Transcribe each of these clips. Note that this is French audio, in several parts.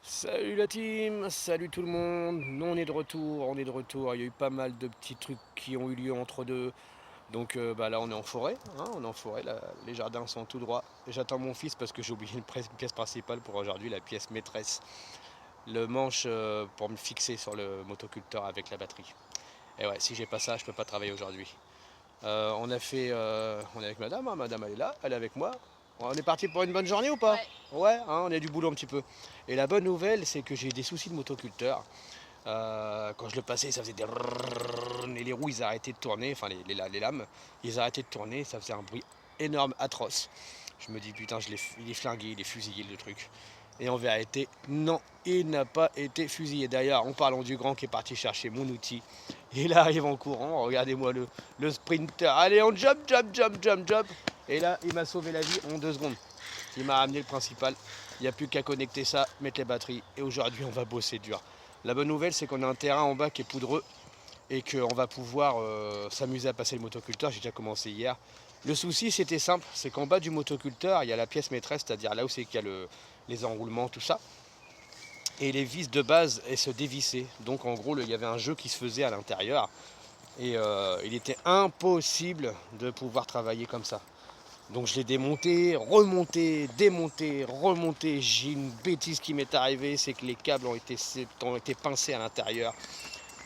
Salut la team, salut tout le monde, nous on est de retour, il y a eu pas mal de petits trucs qui ont eu lieu entre deux, donc là on est en forêt, hein, on est en forêt, là, les jardins sont tout droits, j'attends mon fils parce que j'ai oublié une pièce principale pour aujourd'hui, la pièce maîtresse, le manche pour me fixer sur le motoculteur avec la batterie. Et ouais, si j'ai pas ça, je peux pas travailler aujourd'hui. On est avec madame, hein, madame elle est là, elle est avec moi. On est parti pour une bonne journée ou pas? Ouais. Ouais, hein, on a du boulot un petit peu. Et la bonne nouvelle, c'est que j'ai des soucis de motoculteur. Quand je le passais, ça faisait des rrrr, et les roues, ils arrêtaient de tourner, enfin les lames, ils arrêtaient de tourner, ça faisait un bruit énorme, atroce. Je me dis putain, il est flingué, il est fusillé le truc. Et en vérité, non, il n'a pas été fusillé. D'ailleurs, en parlant du grand qui est parti chercher mon outil, il arrive en courant, regardez-moi le sprinter. Allez, on jump, jump, jump, jump, jump. Et là, il m'a sauvé la vie en 2 secondes. Il m'a ramené le principal. Il n'y a plus qu'à connecter ça, mettre les batteries. Et aujourd'hui, on va bosser dur. La bonne nouvelle, c'est qu'on a un terrain en bas qui est poudreux et qu'on va pouvoir s'amuser à passer le motoculteur. J'ai déjà commencé hier. Le souci, c'était simple, c'est qu'en bas du motoculteur, il y a la pièce maîtresse, c'est-à-dire là où c'est qu'il y a les enroulements, tout ça. Et les vis de base, elles se dévissaient. Donc en gros, il y avait un jeu qui se faisait à l'intérieur. Et il était impossible de pouvoir travailler comme ça. Donc je l'ai démonté, remonté, démonté, remonté. J'ai une bêtise qui m'est arrivée, c'est que les câbles ont été pincés à l'intérieur.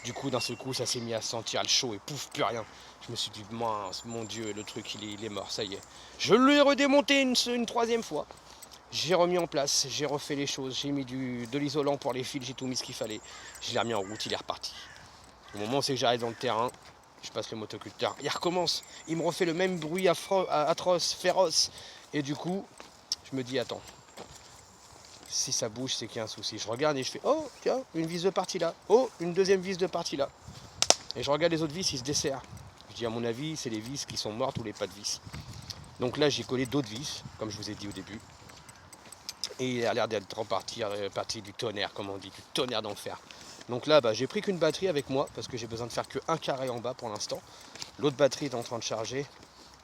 Du coup, d'un seul coup, ça s'est mis à sentir le chaud et pouf, plus rien. Je me suis dit, mince, mon Dieu, le truc, il est mort, ça y est. Je l'ai redémonté une troisième fois. J'ai remis en place, j'ai refait les choses, j'ai mis de l'isolant pour les fils, j'ai tout mis ce qu'il fallait. Je l'ai remis en route, il est reparti. Au moment où c'est que j'arrive dans le terrain, je passe le motoculteur, il recommence. Il me refait le même bruit atroce, féroce. Et du coup, je me dis, attends, si ça bouge, c'est qu'il y a un souci. Je regarde et je fais, oh, tiens, une vis de partie là. Oh, une deuxième vis de partie là. Et je regarde les autres vis, ils se desserrent. Je dis, à mon avis, c'est les vis qui sont mortes ou les pas de vis. Donc là, j'ai collé d'autres vis, comme je vous ai dit au début. Et il a l'air d'être parti du tonnerre, comme on dit, du tonnerre d'enfer. Donc là, j'ai pris qu'une batterie avec moi, parce que j'ai besoin de faire qu'un carré en bas pour l'instant. L'autre batterie est en train de charger.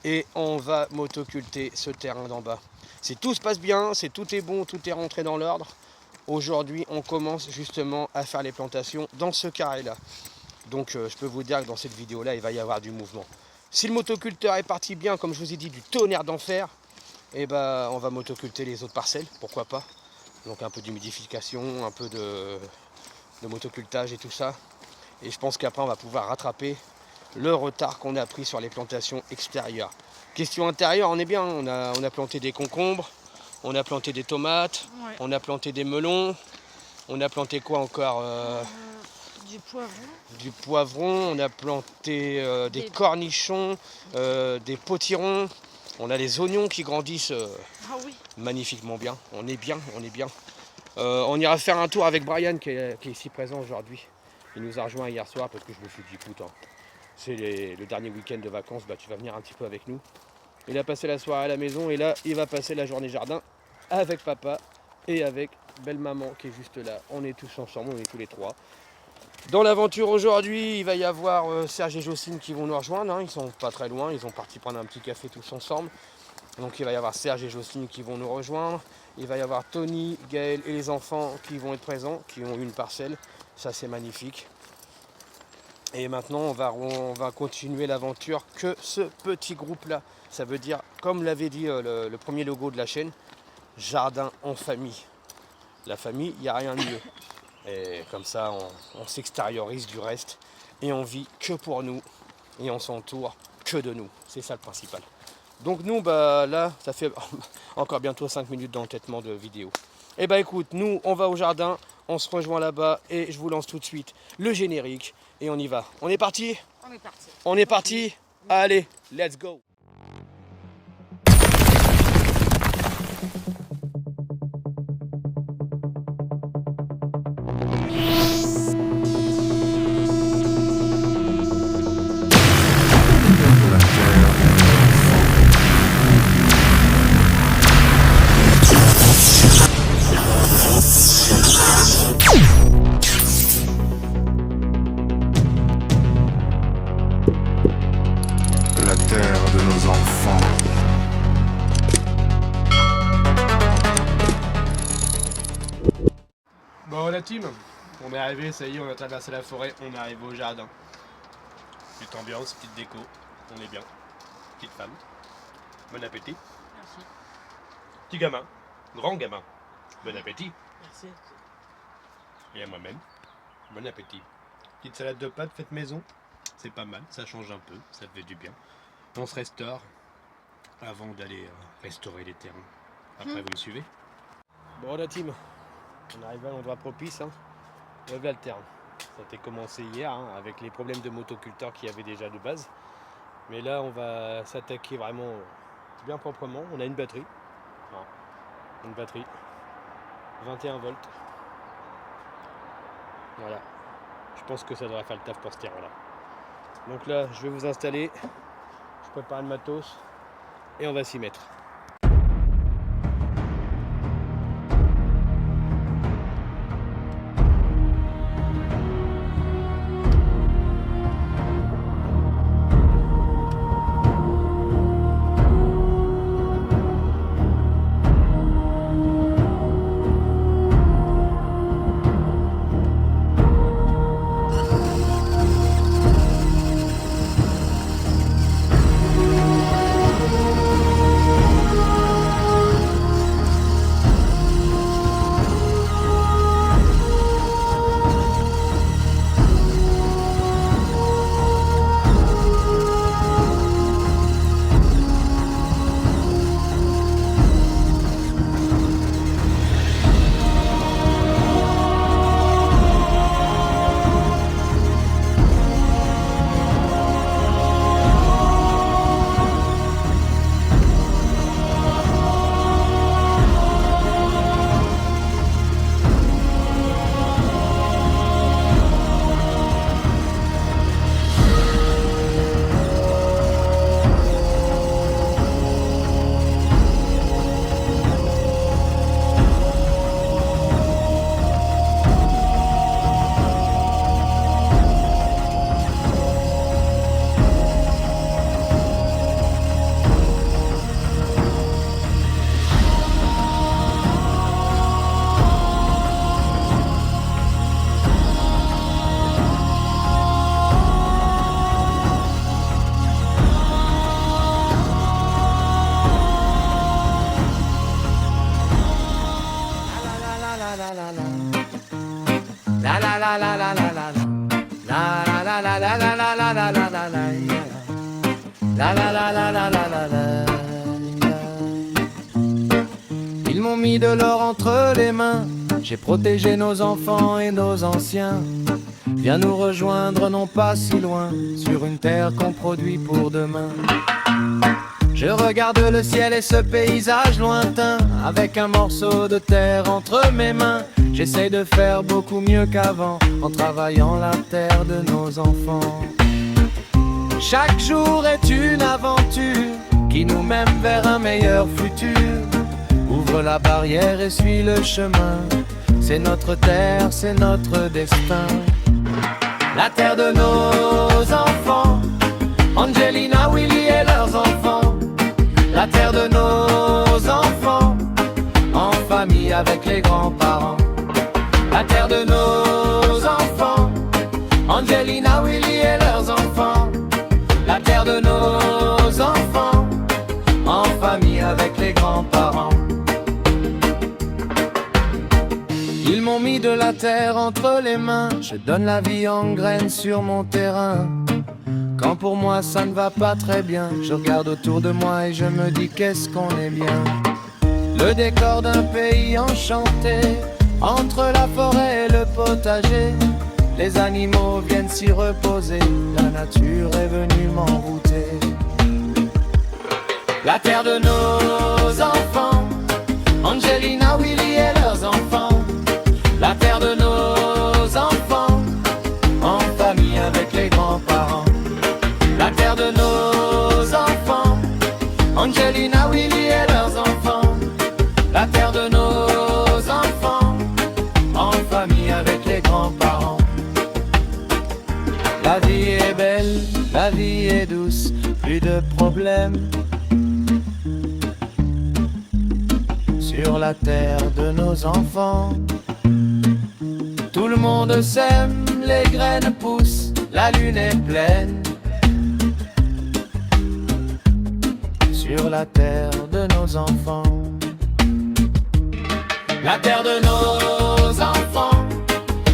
Et on va motoculter ce terrain d'en bas. Si tout se passe bien, si tout est bon, tout est rentré dans l'ordre, aujourd'hui, on commence justement à faire les plantations dans ce carré-là. Donc je peux vous dire que dans cette vidéo-là, il va y avoir du mouvement. Si le motoculteur est parti bien, comme je vous ai dit, du tonnerre d'enfer, et on va motoculter les autres parcelles, pourquoi pas. Donc un peu d'humidification, un peu de motocultage et tout ça. Et je pense qu'après on va pouvoir rattraper le retard qu'on a pris sur les plantations extérieures. Question intérieure, on est bien, on a planté des concombres, on a planté des tomates, Ouais. on a planté des melons, on a planté quoi encore Du poivron. Du poivron, on a planté des cornichons, des potirons. On a les oignons qui grandissent Ah oui. magnifiquement bien. On est bien, on est bien. On ira faire un tour avec Brian qui est ici présent aujourd'hui. Il nous a rejoint hier soir parce que je me suis dit, écoute, hein, c'est le dernier week-end de vacances, tu vas venir un petit peu avec nous. Il a passé la soirée à la maison et là, il va passer la journée jardin avec papa et avec belle maman qui est juste là. On est tous ensemble, on est tous les trois. Dans l'aventure aujourd'hui, il va y avoir Serge et Jocelyne qui vont nous rejoindre, hein. Ils sont pas très loin, ils sont partis prendre un petit café tous ensemble. Donc il va y avoir Serge et Jocelyne qui vont nous rejoindre. Il va y avoir Tony, Gaël et les enfants qui vont être présents, qui ont une parcelle. Ça c'est magnifique. Et maintenant on va continuer l'aventure que ce petit groupe là. Ça veut dire, comme l'avait dit le premier logo de la chaîne, jardin en famille. La famille, il n'y a rien de mieux. Et comme ça, on s'extériorise du reste et on vit que pour nous et on s'entoure que de nous. C'est ça le principal. Donc nous, là, ça fait encore bientôt 5 minutes d'entêtement de vidéo. Et écoute, nous, on va au jardin, on se rejoint là-bas et je vous lance tout de suite le générique et on y va. On est parti? On est parti. On est parti? Allez, let's go! La terre de nos enfants. Bon la team, on est arrivé, ça y est, on a traversé la forêt, on est arrivé au jardin. Petite ambiance, petite déco, on est bien. Petite femme, bon appétit. Merci. Petit gamin, grand gamin, bon appétit. Merci. Et à moi-même, bon appétit. Petite salade de pâtes faite maison, c'est pas mal, ça change un peu, ça fait du bien. On se restaure avant d'aller restaurer les terrains. Après, vous me suivez? Bon la team, on arrive à l'endroit propice, hein. Levé le terme. Ça a été commencé hier avec les problèmes de motoculteurs qu'il y avait déjà de base. Mais là, on va s'attaquer vraiment bien proprement. On a une batterie. Voilà. Une batterie. 21 volts. Voilà. Je pense que ça devrait faire le taf pour ce terrain-là. Donc là, je vais vous installer. Je prépare le matos. Et on va s'y mettre. Ils m'ont mis de l'or entre les mains, j'ai protégé nos enfants et nos anciens. Viens nous rejoindre non pas si loin, sur une terre qu'on produit pour demain. Je regarde le ciel et ce paysage lointain, avec un morceau de terre entre mes mains. J'essaye de faire beaucoup mieux qu'avant, en travaillant la terre de nos enfants. Chaque jour est une aventure, qui nous mène vers un meilleur futur. Ouvre la barrière et suis le chemin, c'est notre terre, c'est notre destin. La terre de nos enfants, Angelina, Willy et leurs enfants. La terre de nos enfants, en famille avec les grands-parents. La terre de nos enfants, Angelina, Willy et leurs enfants. La terre de nos enfants, en famille avec les grands-parents. Ils m'ont mis de la terre entre les mains, je donne la vie en graines sur mon terrain. Quand pour moi ça ne va pas très bien, je regarde autour de moi et je me dis qu'est-ce qu'on est bien. Le décor d'un pays enchanté, entre la forêt et le potager. Les animaux viennent s'y reposer, la nature est venue m'envoûter. La terre de nos enfants, Angelina, Willy et leurs enfants. La terre de nos enfants, en famille avec les grands-parents. La terre de nos enfants, Angelina, Willy et leurs enfants. La terre de nos enfants, en famille avec les grands-parents. La vie est belle, la vie est douce, plus de problèmes. Sur la terre de nos enfants, tout le monde sème, les graines poussent, la lune est pleine. Sur la terre de nos enfants, la terre de nos enfants,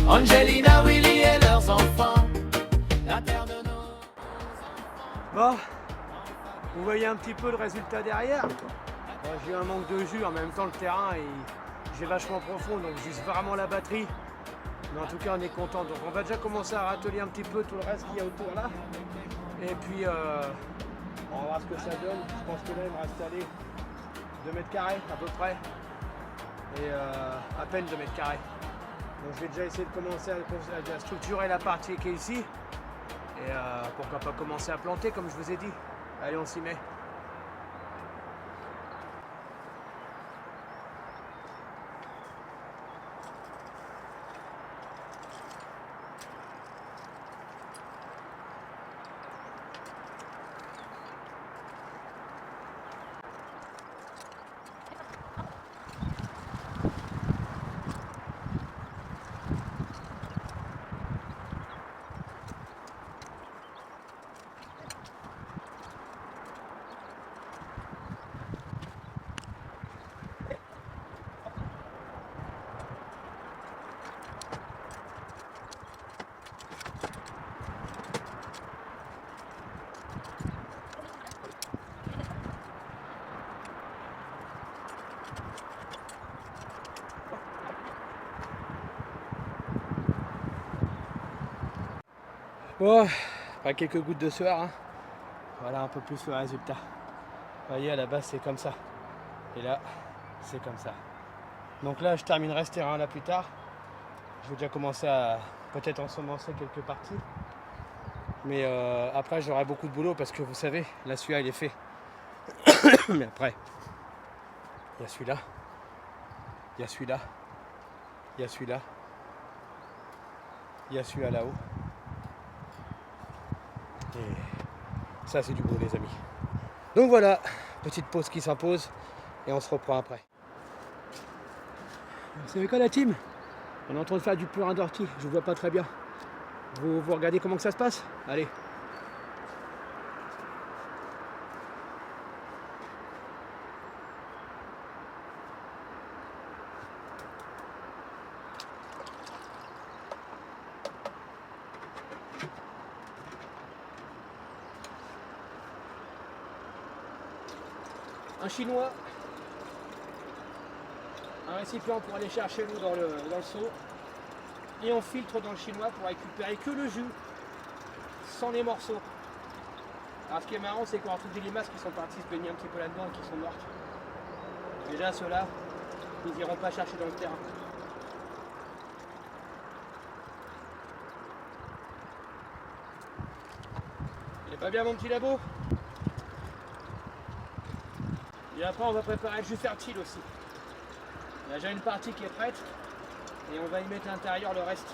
Angelina, Willy et leurs enfants, la terre de nos... Bon, vous voyez un petit peu le résultat derrière. J'ai eu un manque de jus, en même temps le terrain j'ai vachement profond, donc j'use vraiment la batterie. Mais en tout cas on est content, donc on va déjà commencer à rateller un petit peu tout le reste qu'il y a autour là. Et puis on va voir ce que ça donne. Je pense que là il me reste aller 2 mètres carrés à peu près. Et à peine 2 mètres carrés. Donc je vais déjà essayer de commencer à structurer la partie qui est ici. Et pourquoi pas commencer à planter comme je vous ai dit. Allez, on s'y met. Bon, après quelques gouttes de sueur, hein. Voilà un peu plus le résultat. Vous voyez, à la base c'est comme ça. Et là, c'est comme ça. Donc là, je terminerai ce terrain là plus tard. Je vais déjà commencer à peut-être ensemencer quelques parties. Mais après, j'aurai beaucoup de boulot parce que vous savez, la celui-là, il est fait. Mais après, il y a celui-là. Il y a celui-là. Il y a celui-là. Il y a celui-là là-haut. Et ça, c'est du boulot, les amis. Donc voilà, petite pause qui s'impose et on se reprend après. Vous savez quoi, la team? On est en train de faire du purin d'ortie, je vous vois pas très bien. Vous regardez comment que ça se passe? Allez. Un chinois, un récipient pour aller chercher l'eau dans le seau, et on filtre dans le chinois pour récupérer que le jus, sans les morceaux. Alors ce qui est marrant, c'est qu'on retrouve des limaces qui sont parties se baigner un petit peu là-dedans et qui sont mortes. Déjà ceux-là, ils n'iront pas chercher dans le terrain. Il est pas bien mon petit labo? Et après on va préparer le jus fertile aussi. Il y a déjà une partie qui est prête et on va y mettre à l'intérieur le reste.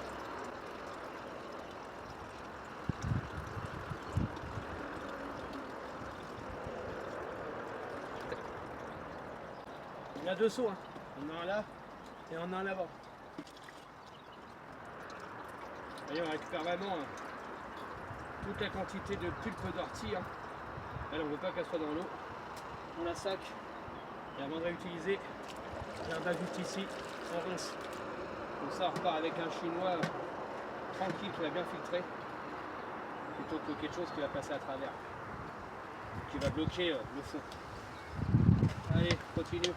Il y a 2 seaux, hein. On en a un là et on en a un là-bas. Vous voyez, on récupère vraiment toute la quantité de pulpe d'ortie. Hein. Elle, on ne veut pas qu'elle soit dans l'eau. On la sac et avant de réutiliser, il y a un bas-juste ici, on rince. Comme ça, on repart avec un chinois tranquille qui va bien filtrer plutôt que quelque chose qui va passer à travers, qui va bloquer le fond. Allez, continue.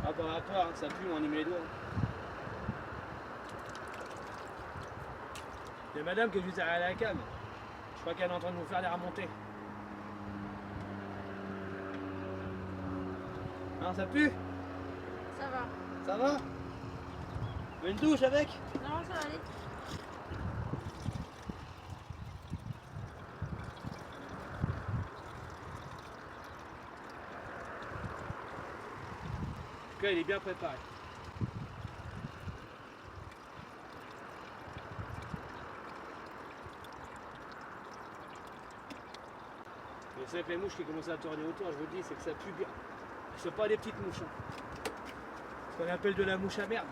Ah bah à part, hein, ça pue, on y met les doigts. Hein. Il y a madame qui est juste derrière la cam. Je crois qu'elle est en train de nous faire les remontées. Hein, ça pue? Ça va. Ça va? Tu veux une douche avec? Non, ça va aller. En tout cas, il est bien préparé. Et c'est avec les mouches qui commencent à tourner autour, je vous le dis, c'est que ça pue bien. Ce ne sont pas des petites mouches. Hein. Ce qu'on appelle de la mouche à merde.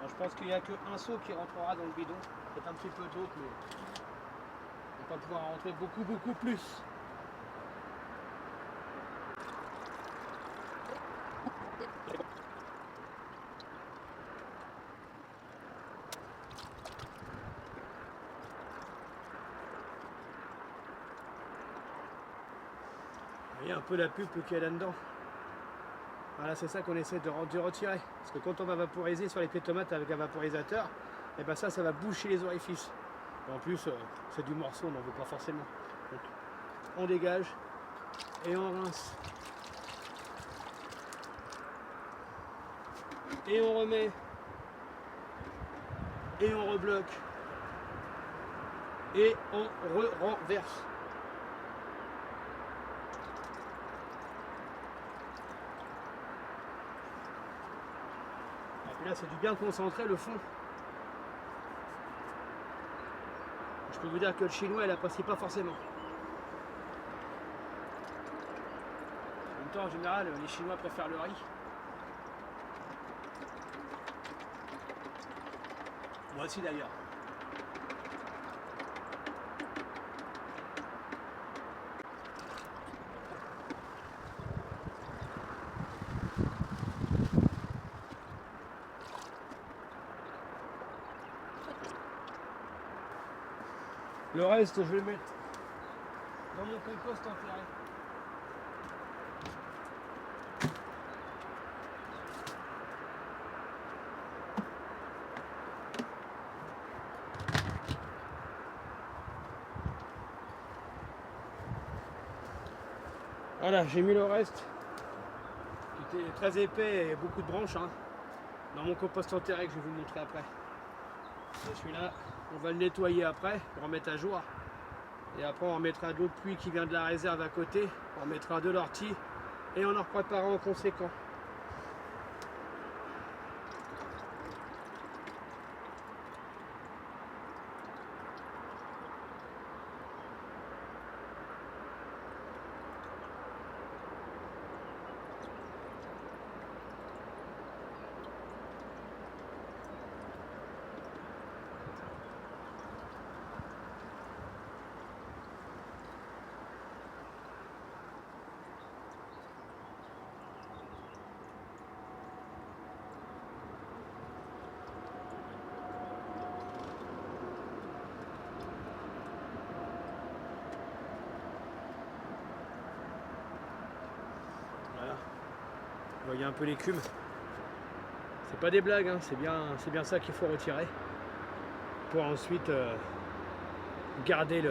Je pense qu'il n'y a qu'un seau qui rentrera dans le bidon, peut-être un petit peu d'autres, mais on va pas pouvoir rentrer beaucoup plus. Vous voyez un peu la pulpe qu'il y a là-dedans. Voilà, c'est ça qu'on essaie de retirer. Parce que quand on va vaporiser sur les pieds de tomates avec un vaporisateur, et ben ça va boucher les orifices. Et en plus, c'est du morceau, on n'en veut pas forcément. Donc, on dégage et on rince. Et on remet. Et on rebloque. Et on renverse. Et là, c'est du bien concentré, le fond. Je peux vous dire que le chinois, il apprécie pas forcément. En même temps, en général, les Chinois préfèrent le riz. Moi aussi, d'ailleurs. Le reste, je vais le mettre dans mon compost enterré. Voilà, j'ai mis le reste, qui était très épais et beaucoup de branches, hein, dans mon compost enterré que je vais vous montrer après. Et celui-là, on va le nettoyer après, le remettre à jour. Et après on remettra de l'eau de pluie qui vient de la réserve à côté, on remettra de l'ortie et on en préparera en conséquent. Vous voyez un peu l'écume. C'est pas des blagues, hein, c'est bien ça qu'il faut retirer pour ensuite garder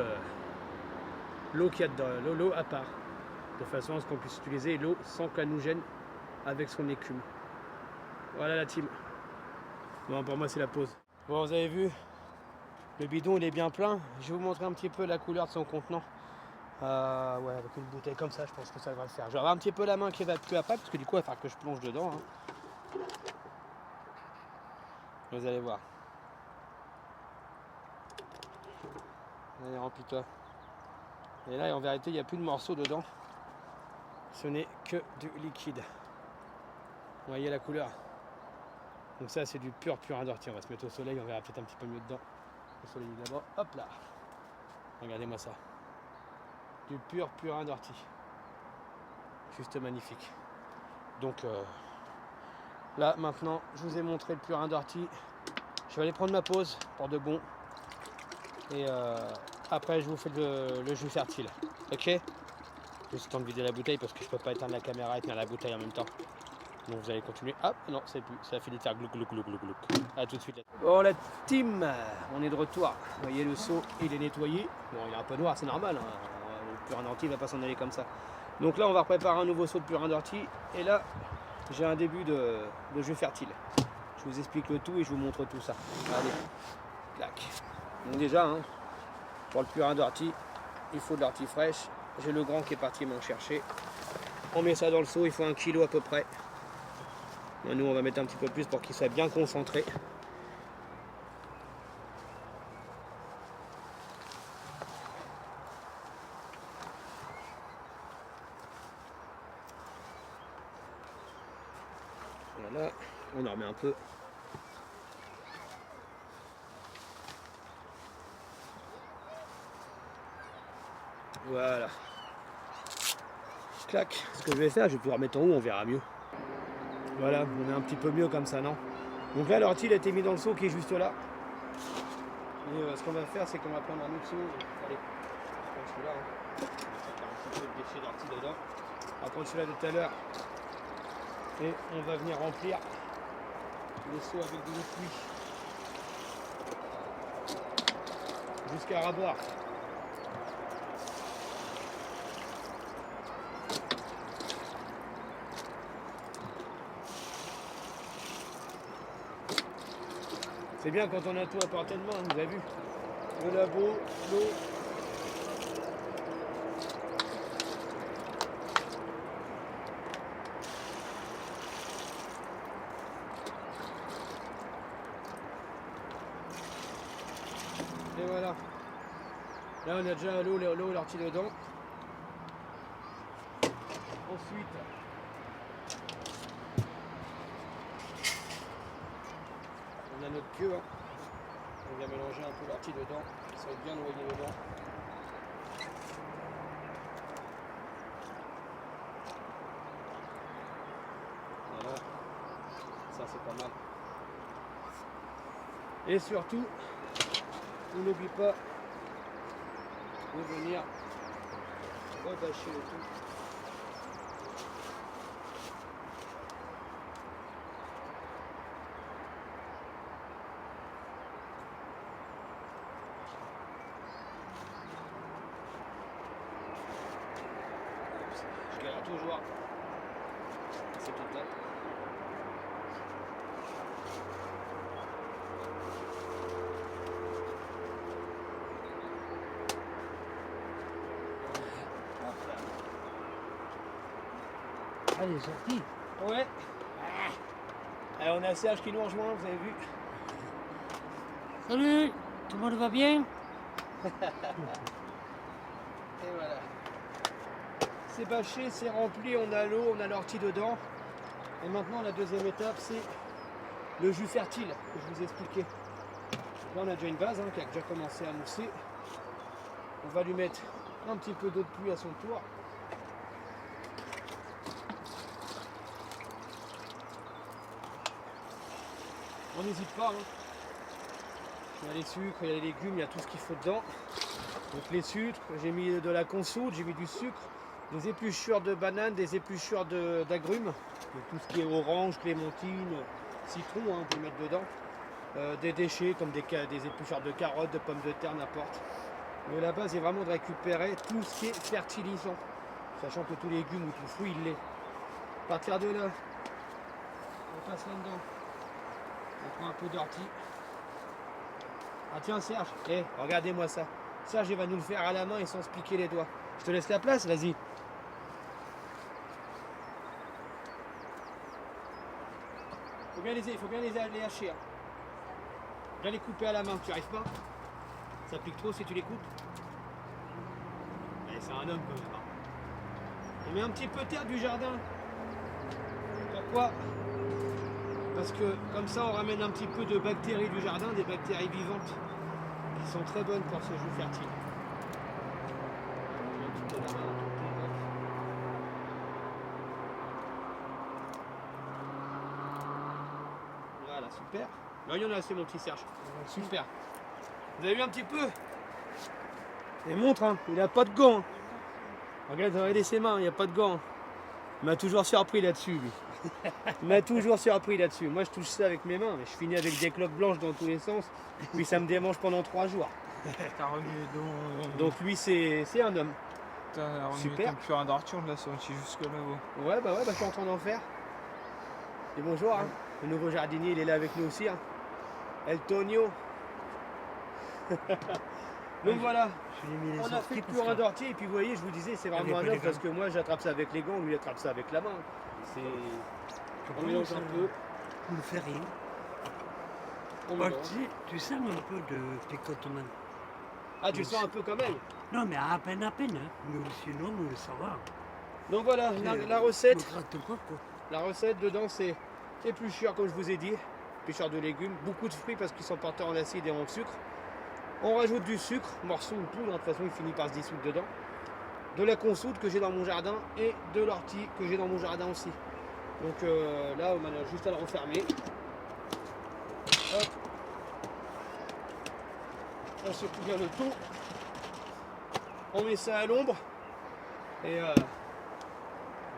l'eau qu'il y a dedans, l'eau à part, de façon à ce qu'on puisse utiliser l'eau sans qu'elle nous gêne avec son écume. Voilà la team. Bon, pour moi c'est la pause. Bon, vous avez vu, le bidon il est bien plein. Je vais vous montrer un petit peu la couleur de son contenant. Ouais, avec une bouteille comme ça, je pense que ça va le faire. Je vais avoir un petit peu la main qui va plus après, parce que du coup, il va falloir que je plonge dedans. Hein. Vous allez voir. Allez, remplis-toi. Et là, en vérité, il n'y a plus de morceaux dedans. Ce n'est que du liquide. Vous voyez la couleur. Donc ça, c'est du pur indorti. On va se mettre au soleil, on verra peut-être un petit peu mieux dedans. Le soleil est là-bas. Hop là. Regardez-moi ça. Du pur indorti. Juste magnifique. Donc là maintenant je vous ai montré le pur indorti. Je vais aller prendre ma pause pour de bon. Et après je vous fais le jus fertile. Ok? Juste le temps de vider la bouteille parce que je peux pas éteindre la caméra et tenir la bouteille en même temps. Donc vous allez continuer. Ah non, c'est plus. Ça a fini de faire glouc glouc glouc glouc glouc. A tout de suite. Bon la team, on est de retour. Vous voyez le seau, il est nettoyé. Bon il est un peu noir, c'est normal. Hein. Le purin d'ortie va pas s'en aller comme ça. Donc là on va préparer un nouveau seau de purin d'ortie. Et là j'ai un début de jus fertile. Je vous explique le tout et je vous montre tout ça. Allez, clac. Donc déjà, hein, pour le purin d'ortie, il faut de l'ortie fraîche. J'ai le grand qui est parti m'en chercher. On met ça dans le seau, il faut 1 kg à peu près. Nous on va mettre un petit peu plus pour qu'il soit bien concentré. Voilà, on en remet un peu. Voilà. Clac. Ce que je vais faire, je vais pouvoir mettre en haut, on verra mieux. Voilà, on est un petit peu mieux comme ça, non? Donc là, l'ortie a été mis dans le seau qui est juste là. Et ce qu'on va faire, c'est qu'on va prendre un autre seau. Allez, on va prendre celui-là. Hein. Ça fait un petit peu de déchets d'ortie dedans. On va prendre celui-là de tout à l'heure. Et on va venir remplir le seau avec de l'eau cuite. Jusqu'à ras-bord. C'est bien quand on a tout à portée de main, vous avez vu. Le labo, l'eau. Et voilà. Là on a déjà l'eau, l'ortie dedans. Ensuite, on a notre queue, hein. On va mélanger un peu l'ortie dedans, ça va être bien noyé dedans. Voilà, ça c'est pas mal. Et surtout, on n'oublie pas de venir rebâcher le tout. Je galère toujours. C'est tout là. Allez, c'est sorti. Ouais. Alors on a Serge qui nous rejoint, vous avez vu. Salut, tout le monde va bien? Et voilà. C'est bâché, c'est rempli, on a l'eau, on a l'ortie dedans. Et maintenant la deuxième étape c'est le jus fertile que je vous ai expliqué. Là on a déjà une base hein, qui a déjà commencé à mousser. On va lui mettre un petit peu d'eau de pluie à son tour. On n'hésite pas. Hein. Il y a les sucres, il y a les légumes, il y a tout ce qu'il faut dedans. Donc les sucres, j'ai mis de la consoude, j'ai mis du sucre, des épluchures de bananes, des épluchures d'agrumes, tout ce qui est orange, clémentine, citron, hein, on peut mettre dedans. Des déchets comme des épluchures de carottes, de pommes de terre, n'importe. Mais la base est vraiment de récupérer tout ce qui est fertilisant, sachant que tous les légumes ou tout fruit, il l'est. À partir de là, on passe là-dedans. On prend un peu d'ortie. Ah tiens Serge, regardez-moi ça. Serge il va nous le faire à la main et sans se piquer les doigts. Je te laisse la place, vas-y. Il faut bien les hacher. Hein. Bien les couper à la main, tu n'y arrives pas? Ça pique trop si tu les coupes. Allez, c'est un homme quand même. Hein. On met un petit peu de terre du jardin. Pourquoi? Parce que comme ça on ramène un petit peu de bactéries du jardin, des bactéries vivantes qui sont très bonnes pour ce jus fertile. Voilà, super. Là il y en a assez mon petit Serge. Super. Vous avez vu un petit peu? Et montre, hein, il n'a pas de gants. Hein. Regardez ses mains, il n'y a pas de gants. Il m'a toujours surpris là-dessus, lui. Il m'a toujours surpris là-dessus. Moi, je touche ça avec mes mains, mais je finis avec des cloques blanches dans tous les sens. Puis ça me démange pendant 3 jours. T'as remis Donc lui, c'est un homme. T'as remis Super. ton purin d'Arthur, là, sorti jusque là-haut. Ouais, je suis en train d'en faire. Et bonjour, hein. Le nouveau jardinier, il est là avec nous aussi. Hein. El Tonio. Donc voilà, on a fait le purin d'ortie et puis vous voyez, je vous disais, c'est vraiment un œuf parce que moi j'attrape ça avec les gants, lui il attrape ça avec la main. On mélange un peu. On ne fait rien. On Oh, mélange. tu sens un peu de picotement. Ah, tu le sens un peu quand même. Non, mais à peine, hein. Mais sinon, ça va. Donc voilà, la recette. Ne gratte pas, quoi. La recette dedans c'est épluchure comme je vous ai dit, épluchure de légumes, beaucoup de fruits parce qu'ils sont porteurs en acide et en sucre. On rajoute du sucre, morceau ou tout, de toute façon il finit par se dissoudre dedans. De la consoude que j'ai dans mon jardin et de l'ortie que j'ai dans mon jardin aussi. Donc là on a juste à le refermer. Hop. On secoue bien le tout. On met ça à l'ombre. Et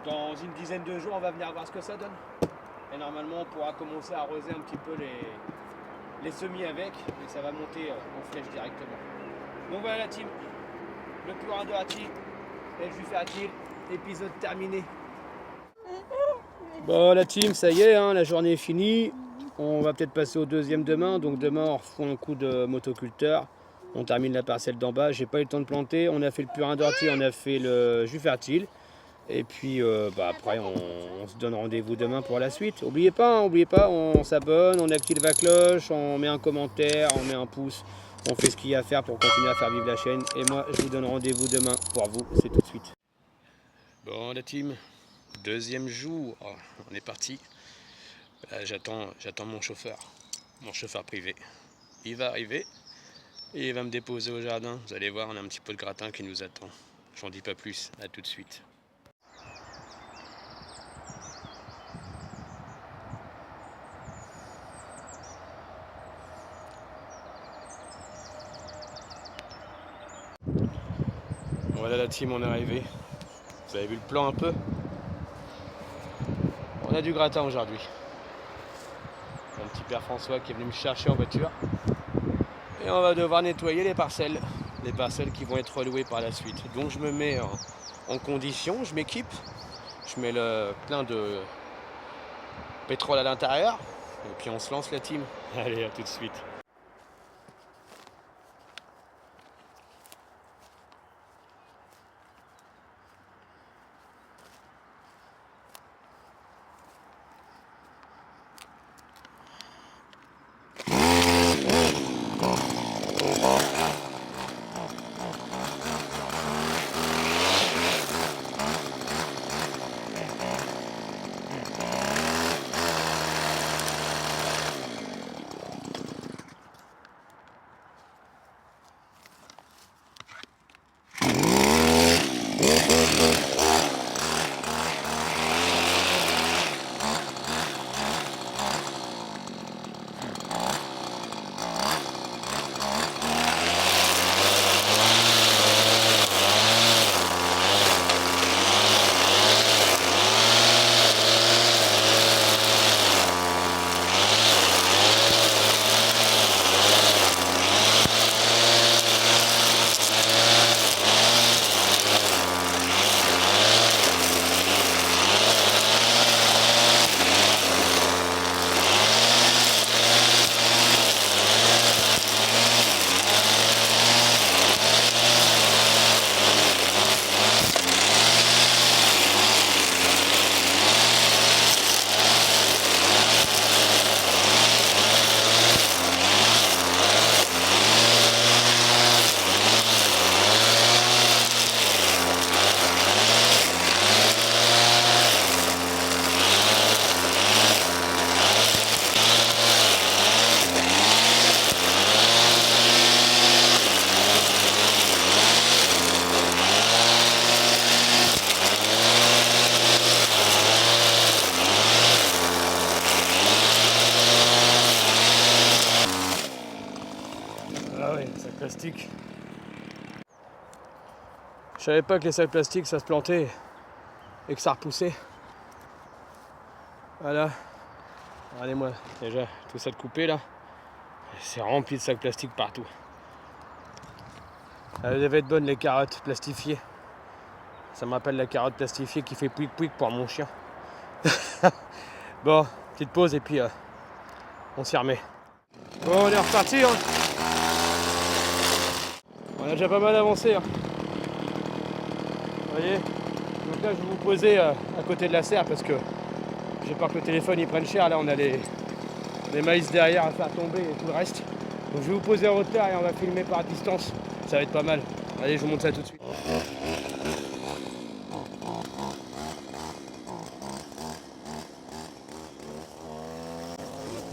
dans une dizaine de jours on va venir voir ce que ça donne. Et normalement on pourra commencer à arroser un petit peu les semis avec, et ça va monter en flèche directement. Donc voilà la team, le purin de Hati, et le jus fertile, épisode terminé. Bon la team, ça y est, hein, la journée est finie. On va peut-être passer au deuxième demain, donc demain on refait un coup de motoculteur. On termine la parcelle d'en bas, j'ai pas eu le temps de planter, on a fait le purin d'ortie, on a fait le jus fertile. Et puis après on se donne rendez-vous demain pour la suite. N'oubliez pas, on s'abonne, on active la cloche, on met un commentaire, on met un pouce, on fait ce qu'il y a à faire pour continuer à faire vivre la chaîne. Et moi je vous donne rendez-vous demain pour vous, c'est tout de suite. Bon la team, deuxième jour, on est parti. Là, j'attends mon chauffeur privé. Il va arriver et il va me déposer au jardin. Vous allez voir, on a un petit peu de gratin qui nous attend. J'en dis pas plus, à tout de suite. Voilà la team, on est arrivé. Vous avez vu le plan un peu? On a du gratin aujourd'hui. Mon petit père François qui est venu me chercher en voiture. Et on va devoir nettoyer les parcelles qui vont être relouées par la suite. Donc je me mets en condition, je m'équipe, je mets plein de pétrole à l'intérieur. Et puis on se lance la team. Allez, à tout de suite. Je savais pas que les sacs plastiques ça se plantait et que ça repoussait. Voilà. Regardez-moi déjà tout ça de coupé là. C'est rempli de sacs plastiques partout. Elles devaient être bonnes les carottes plastifiées. Ça me rappelle la carotte plastifiée qui fait pouic pouic pour mon chien. Bon, petite pause et puis on s'y remet. Bon, on est reparti. Hein. On a déjà pas mal avancé. Hein. Vous voyez. Donc là, je vais vous poser à côté de la serre parce que j'ai peur que le téléphone il prenne cher. Là, on a les maïs derrière à faire tomber et tout le reste. Donc je vais vous poser en hauteur et on va filmer par distance. Ça va être pas mal. Allez, je vous montre ça tout de suite.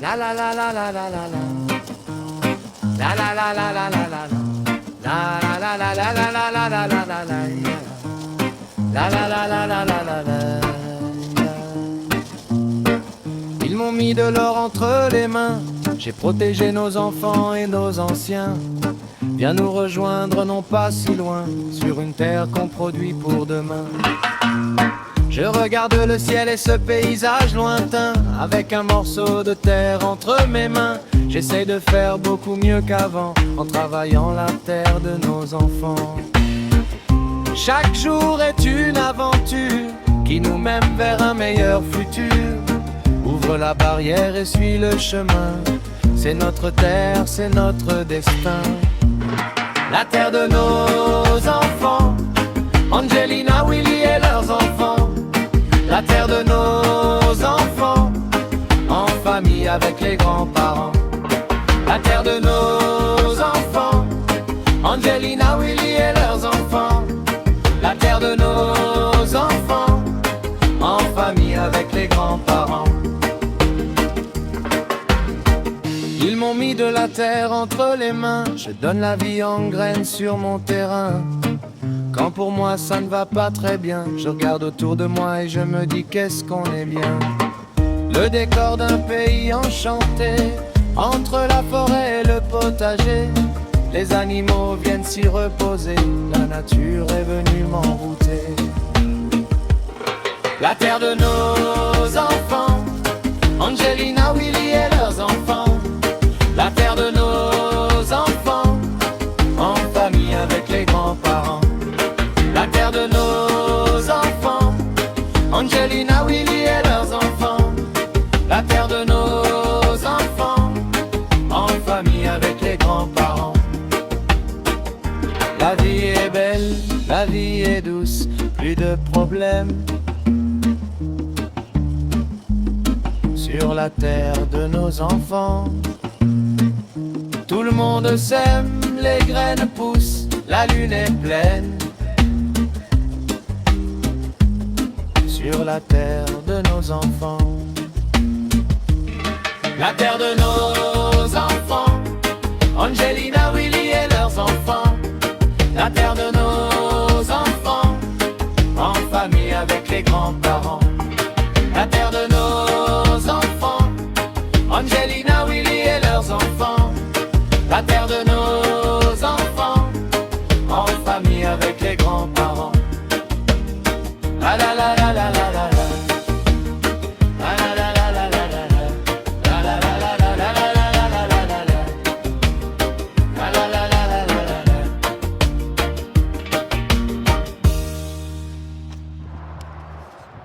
La la la la la la la la. La la la la la la la la. La la la la la la la la la la la la. La la la la la la la la. Ils m'ont mis de l'or entre les mains. J'ai protégé nos enfants et nos anciens. Viens nous rejoindre non pas si loin, sur une terre qu'on produit pour demain. Je regarde le ciel et ce paysage lointain, avec un morceau de terre entre mes mains. J'essaye de faire beaucoup mieux qu'avant, en travaillant la terre de nos enfants. Chaque jour est une aventure, qui nous mène vers un meilleur futur. Ouvre la barrière et suis le chemin, c'est notre terre, c'est notre destin. La terre de nos enfants, Angelina, Willy et leurs enfants. La terre de nos enfants, en famille avec les grands-parents. La terre de nos enfants, Angelina, Willy et leurs enfants. La terre de nos enfants, en famille avec les grands-parents. Ils m'ont mis de la terre entre les mains. Je donne la vie en graines sur mon terrain. Quand pour moi ça ne va pas très bien, je regarde autour de moi et je me dis qu'est-ce qu'on est bien. Le décor d'un pays enchanté, entre la forêt et le potager. Les animaux viennent s'y reposer, la nature est venue m'envoûter. La terre de nos enfants, Angelina, Willy et leurs enfants. La terre de nos enfants, en famille avec les grands-parents. La terre de nos enfants, Angelina, Willy et leurs enfants. La terre de nos enfants, en famille avec les grands-parents. La vie est belle, la vie est douce, plus de problèmes. Sur la terre de nos enfants, tout le monde sème, les graines poussent, la lune est pleine. Sur la terre de nos enfants, la terre de nos enfants, Angelina, Willy et leurs enfants. La terre de nos enfants, en famille avec les grands-parents. La terre de nos enfants, Angelina, Willy et leurs enfants. La terre de nos enfants, en famille avec les grands-parents. La la la la la la la la. La la la la la la la la. La la la la la la la la la la la la. La la la la la la la la.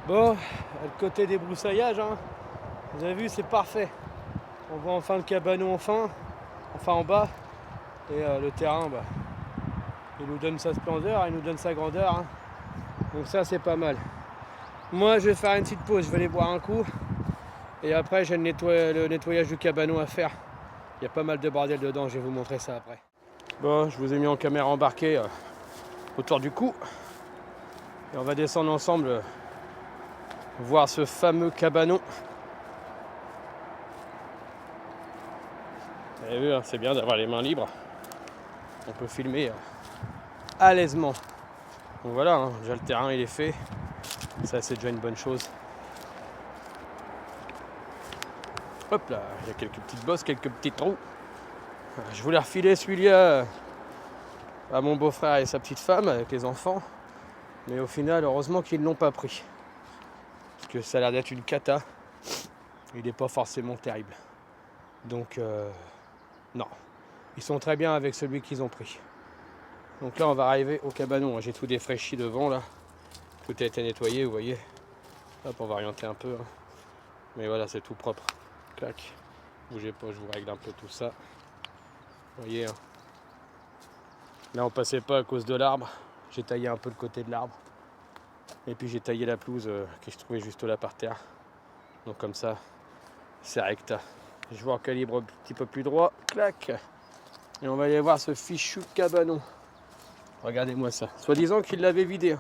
Bon, le côté des broussailllages, hein. Vous avez vu, c'est parfait. On voit enfin le cabanon enfin en bas. Et le terrain, bah, il nous donne sa splendeur, il nous donne sa grandeur. Hein. Donc ça, c'est pas mal. Moi, je vais faire une petite pause, je vais aller boire un coup. Et après, j'ai le nettoyage du cabanon à faire. Il y a pas mal de bordel dedans, je vais vous montrer ça après. Bon, je vous ai mis en caméra embarquée autour du cou. Et on va descendre ensemble voir ce fameux cabanon. Vous avez vu, hein, c'est bien d'avoir les mains libres. On peut filmer à l'aisement. Donc voilà, hein, déjà le terrain il est fait. Ça c'est déjà une bonne chose. Hop là, il y a quelques petites bosses, quelques petits trous. Je voulais refiler celui-là à mon beau-frère et sa petite femme avec les enfants. Mais au final, heureusement qu'ils ne l'ont pas pris. Parce que ça a l'air d'être une cata. Il n'est pas forcément terrible. Donc, non. Ils sont très bien avec celui qu'ils ont pris. Donc là, on va arriver au cabanon. J'ai tout défraîchi devant, là. Tout a été nettoyé, vous voyez. Hop, on va orienter un peu. Hein. Mais voilà, c'est tout propre. Clac. Bougez pas, je vous règle un peu tout ça. Vous voyez, hein. Là, on passait pas à cause de l'arbre. J'ai taillé un peu le côté de l'arbre. Et puis j'ai taillé la pelouse que je trouvais juste là par terre. Donc comme ça, c'est recta. Je vous recalibre un petit peu plus droit. Clac. Et on va aller voir ce fichu cabanon. Regardez-moi ça. Soi-disant qu'il l'avait vidé.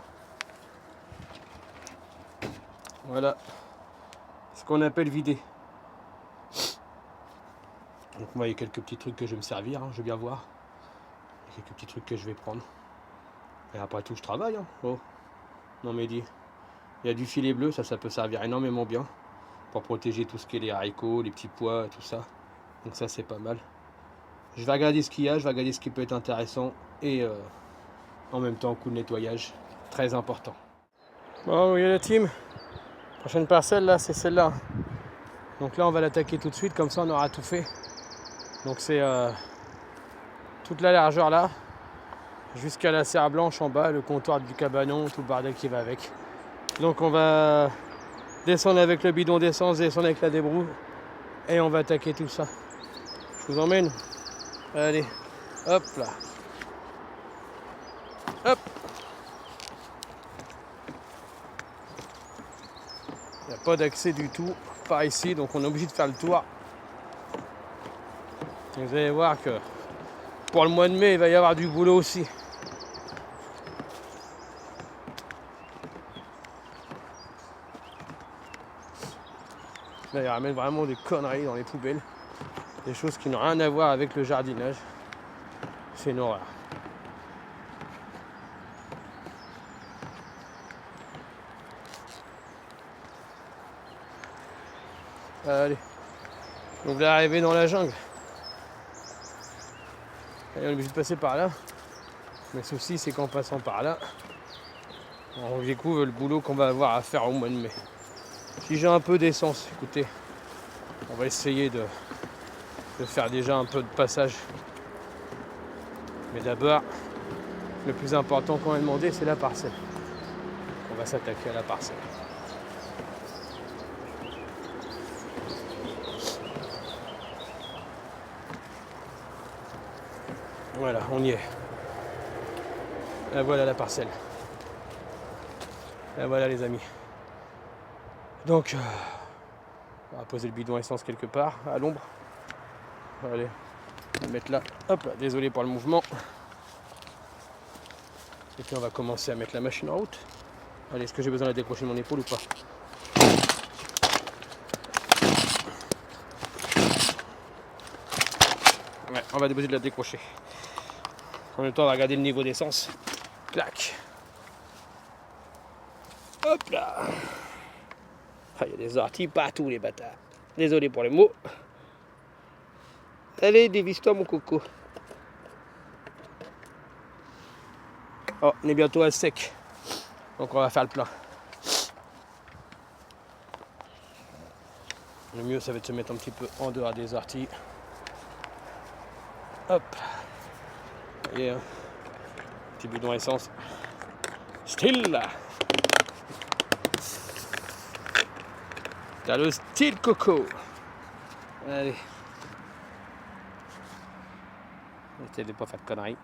Voilà. Ce qu'on appelle vider. Donc moi, il y a quelques petits trucs que je vais me servir. Hein, je vais bien voir. Il y a quelques petits trucs que je vais prendre. Et après tout, je travaille. Hein. Oh. Non mais dis. Il y a du filet bleu. Ça peut servir énormément bien. Pour protéger tout ce qui est les haricots, les petits pois, tout ça. Donc ça, c'est pas mal. Je vais regarder ce qu'il y a. Je vais regarder ce qui peut être intéressant. Et en même temps, coup de nettoyage. Très important. Bon, vous voyez la team. Prochaine parcelle, là, c'est celle-là. Donc là, on va l'attaquer tout de suite. Comme ça, on aura tout fait. Donc c'est toute la largeur là. Jusqu'à la serre blanche en bas. Le comptoir du cabanon. Tout le bordel qui va avec. Donc on va descendre avec le bidon d'essence. Descendre avec la débroue. Et on va attaquer tout ça. Je vous emmène. Allez. Hop là. Hop. Il n'y a pas d'accès du tout par ici, donc on est obligé de faire le tour. Et vous allez voir que pour le mois de mai, il va y avoir du boulot aussi. Là, ils ramènent vraiment des conneries dans les poubelles. Des choses qui n'ont rien à voir avec le jardinage. C'est une horreur. Allez, donc là, arrivé dans la jungle. Et on est obligé de passer par là. Mais le souci, c'est qu'en passant par là, on découvre le boulot qu'on va avoir à faire au mois de mai. Si j'ai un peu d'essence, écoutez, on va essayer de faire déjà un peu de passage. Mais d'abord, le plus important qu'on a demandé, c'est la parcelle. On va s'attaquer à la parcelle. Voilà, on y est. Là voilà la parcelle. Là voilà les amis. Donc, on va poser le bidon essence quelque part, à l'ombre. Allez, on va le mettre là. Hop là, désolé pour le mouvement. Et puis on va commencer à mettre la machine en route. Allez, est-ce que j'ai besoin de décrocher mon épaule ou pas? Ouais, on va déposer de la décrocher. En même temps, on va regarder le niveau d'essence. Clac. Hop là. Ah, il y a des orties partout, les bâtards. Désolé pour les mots. Allez, dévisse-toi, mon coco. Oh, on est bientôt à sec. Donc, on va faire le plein. Le mieux, ça va être de se mettre un petit peu en dehors des orties. Hop. Vous voyez, hein. Petit bidon essence. Style. T'as le style coco. Allez. Essayez de ne pas faire de conneries.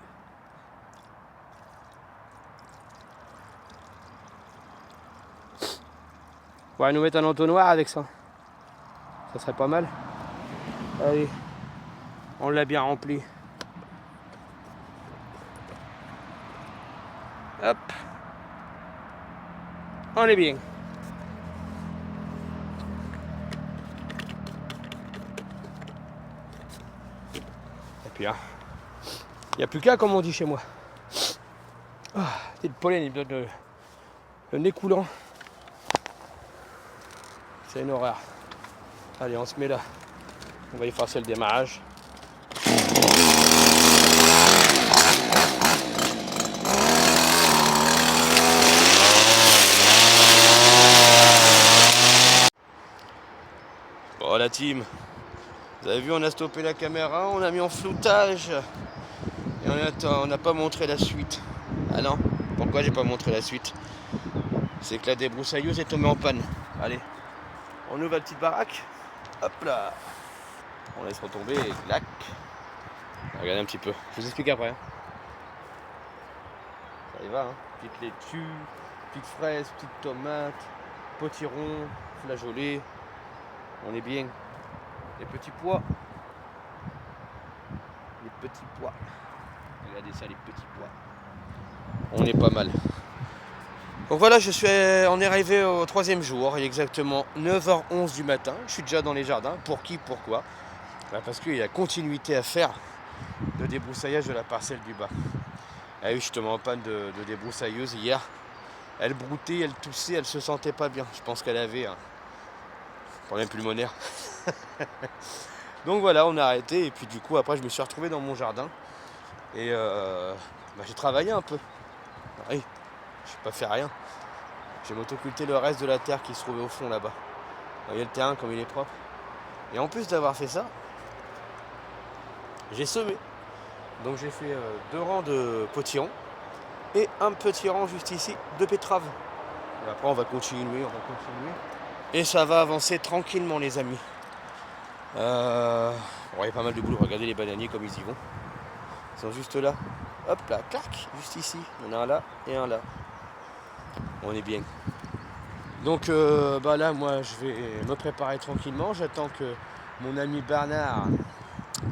On va nous mettre un entonnoir avec ça. Ça serait pas mal. Allez. On l'a bien rempli. Hop. On est bien. Et puis, il n'y a plus qu'à, comme on dit chez moi. Ah, c'est le pollen, il me donne le nez coulant. C'est une horreur. Allez, on se met là. On va effacer le démarrage. Oh la team, vous avez vu, on a stoppé la caméra, on a mis en floutage et on n'a pas montré la suite. Ah non, pourquoi j'ai pas montré la suite? C'est que la débroussailleuse est tombée en panne. Allez, on ouvre la petite baraque. Hop là, on laisse retomber et clac. Regardez un petit peu, je vous explique après. Ça y va, hein. Petite laitue, petite fraise, petite tomate, potiron, flageolet. On est bien. Les petits pois. Les petits pois. Regardez ça, les petits pois. On est pas mal. Donc voilà, on est arrivé au 3e jour. Il est exactement 9h11 du matin. Je suis déjà dans les jardins. Pour qui, pourquoi? Parce qu'il y a continuité à faire de débroussaillage de la parcelle du bas. Elle a eu justement en panne de débroussailleuse hier. Elle broutait, elle toussait, elle se sentait pas bien. Je pense qu'elle avait un problème pulmonaire. Donc voilà, on a arrêté et puis du coup après je me suis retrouvé dans mon jardin et j'ai travaillé un peu. Oui, je n'ai pas fait rien. J'ai motoculté le reste de la terre qui se trouvait au fond là-bas. Vous voyez le terrain comme il est propre. Et en plus d'avoir fait ça, j'ai semé. Donc j'ai fait 2 rangs de potirons et un petit rang juste ici de betteraves. Et après on va continuer. Et ça va avancer tranquillement les amis. Il y a pas mal de boulot. Regardez les bananiers comme ils y vont. Ils sont juste là. Hop là, clac, juste ici. Il y en a un là et un là. On est bien. Donc là moi je vais me préparer tranquillement. J'attends que mon ami Bernard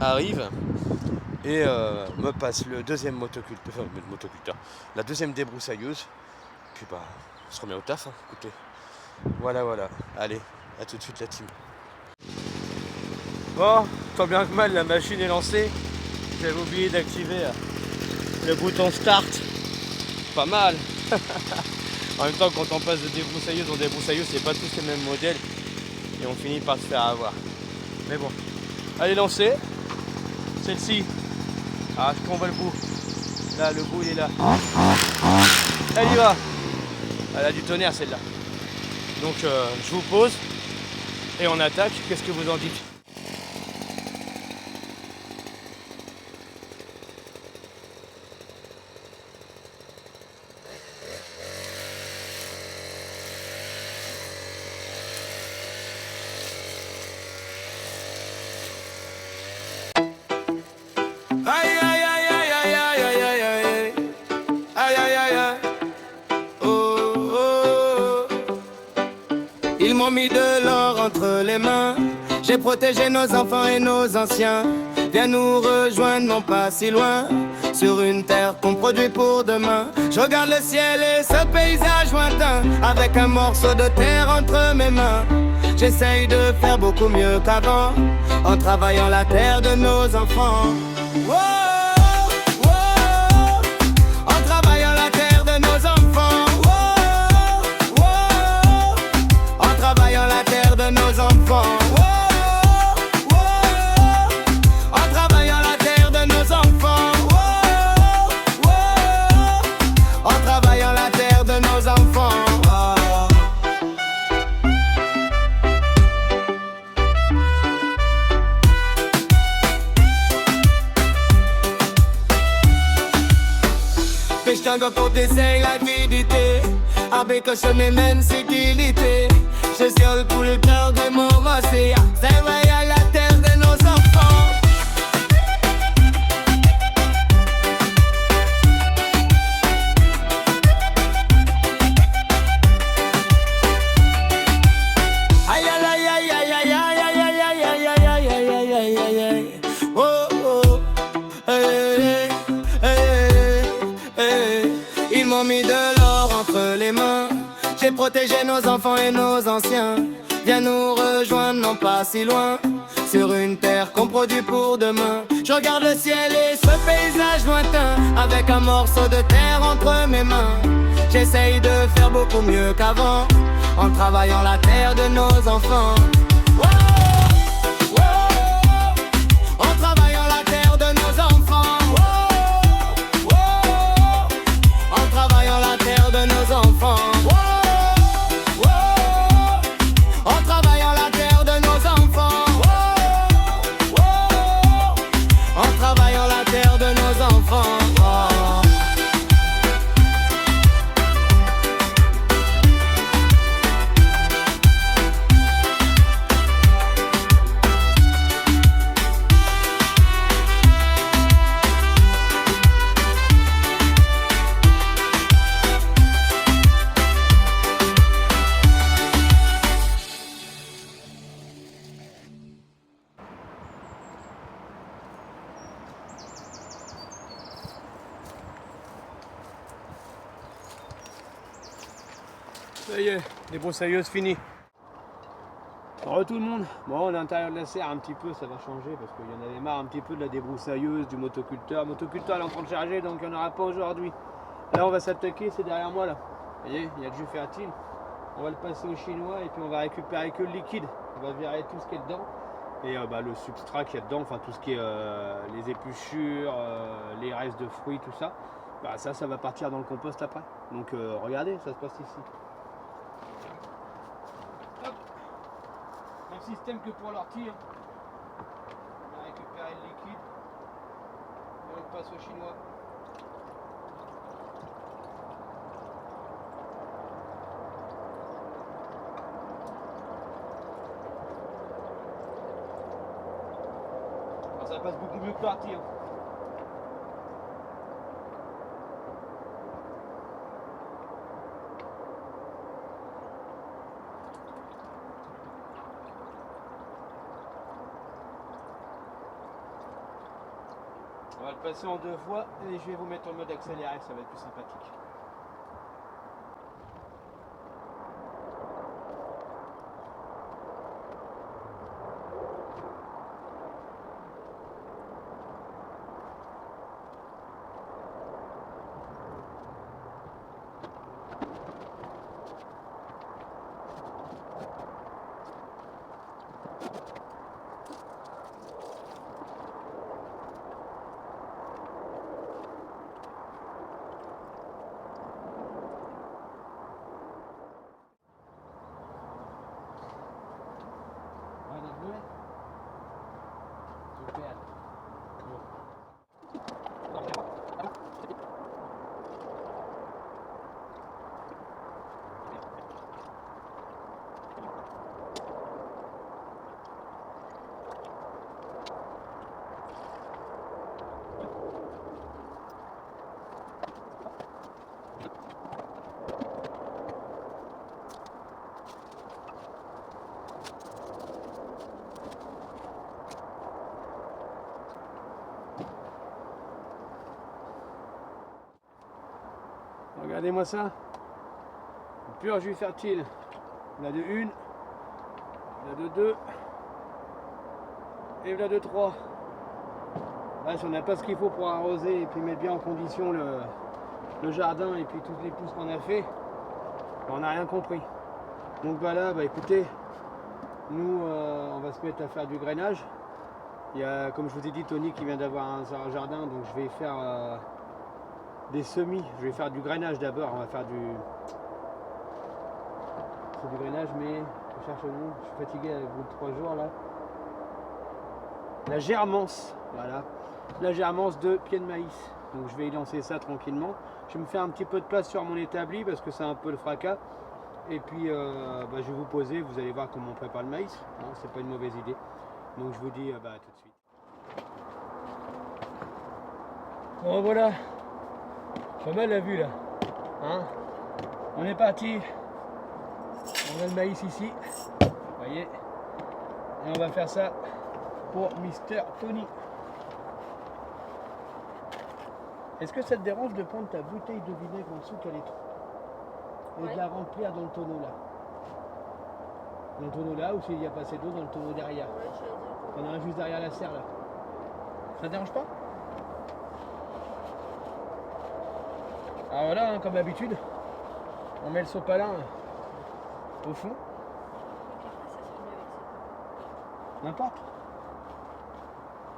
arrive et me passe le deuxième motoculteur, la deuxième débroussailleuse. Puis on se remet au taf, hein. Écoutez. Voilà. Allez, à tout de suite la team. Bon, tant bien que mal, la machine est lancée. J'avais oublié d'activer le bouton start. Pas mal. En même temps, quand on passe de débroussailleuse en débroussailleuse, c'est pas tous les mêmes modèles. Et on finit par se faire avoir. Mais bon, elle est lancée. Celle-ci. Ah, je tombe le bout. Là, le bout, il est là. Elle y va. Elle a du tonnerre, celle-là. Donc je vous pose et on attaque. Qu'est-ce que vous en dites? Ils m'ont mis de l'or entre les mains. J'ai protégé nos enfants et nos anciens. Viens nous rejoindre, non pas si loin, sur une terre qu'on produit pour demain. Je regarde le ciel et ce paysage lointain, avec un morceau de terre entre mes mains. J'essaye de faire beaucoup mieux qu'avant, en travaillant la terre de nos enfants. Wow! Pechtango pour t'essayer l'avidité, avec un chemin même sécurité. Je ciole pour le cœur de mon rossé, c'est vrai à la terre de nos enfants. Aïe aïe aïe aïe aïe aïe aïe aïe aïe aïe aïe aïe aïe aïe aïe aïe. Oh oh, hey, hey, hey. Ils m'ont mis de l'or entre les mains. J'ai protégé nos enfants et nos anciens. Viens nous rejoindre, non pas si loin, sur une terre qu'on produit pour demain. Je regarde le ciel et ce paysage lointain, avec un morceau de terre entre mes mains. J'essaye de faire beaucoup mieux qu'avant, en travaillant la terre de nos enfants. En travaillant la terre de nos enfants. Ça y est, débroussailleuse finie. Re tout le monde. Bon, l'intérieur de la serre un petit peu, ça va changer parce qu'il y en avait marre un petit peu de la débroussailleuse, du motoculteur. Le motoculteur est en train de charger, donc il n'y en aura pas aujourd'hui. Là, on va s'attaquer, c'est derrière moi là. Vous voyez, il y a du jus fertile. On va le passer au chinois et puis on va récupérer que le liquide. On va virer tout ce qui est dedans. Et le substrat qu'il y a dedans, enfin tout ce qui est les épluchures, les restes de fruits, tout ça. Ça va partir dans le compost après. Donc regardez, ça se passe ici. Hop. Même système que pour l'ortie. On va récupérer le liquide et on le passe au chinois. Alors, ça passe beaucoup mieux que l'ortie. On va le passer en 2 fois et je vais vous mettre en mode accéléré, ça va être plus sympathique. Super. Regardez-moi ça. Pur jus fertile. Là de 1, là de 2 et là de 3. Là, si on n'a pas ce qu'il faut pour arroser et puis mettre bien en condition le jardin et puis toutes les pousses qu'on a fait, on n'a rien compris. Donc là, écoutez, nous on va se mettre à faire du grainage. Il y a, comme je vous ai dit, Tony qui vient d'avoir un jardin, donc je vais faire des semis. Je vais faire du grainage d'abord. On va faire du... C'est du grainage, mais je cherche le nom. Je suis fatigué au bout de 3 jours là. La germance, voilà. La germance de pieds de maïs. Donc je vais y lancer ça tranquillement. Je vais me faire un petit peu de place sur mon établi parce que c'est un peu le fracas. Et puis je vais vous poser, vous allez voir comment on prépare le maïs. Hein, c'est pas une mauvaise idée. Donc je vous dis à tout de suite. Bon voilà. Pas mal la vue là. Hein, on est parti. On a le maïs ici. Vous voyez. Et on va faire ça pour Mister Tony. Est-ce que ça te dérange de prendre ta bouteille de vinaigre en dessous qu'elle est trop et de la remplir dans le tonneau là? Dans le tonneau là ou s'il y a pas assez d'eau dans le tonneau derrière? Ouais, je vais dire. On a un juste derrière la serre là. Ça te dérange pas? Alors voilà, hein, comme d'habitude, on met le sopalin au fond. N'importe.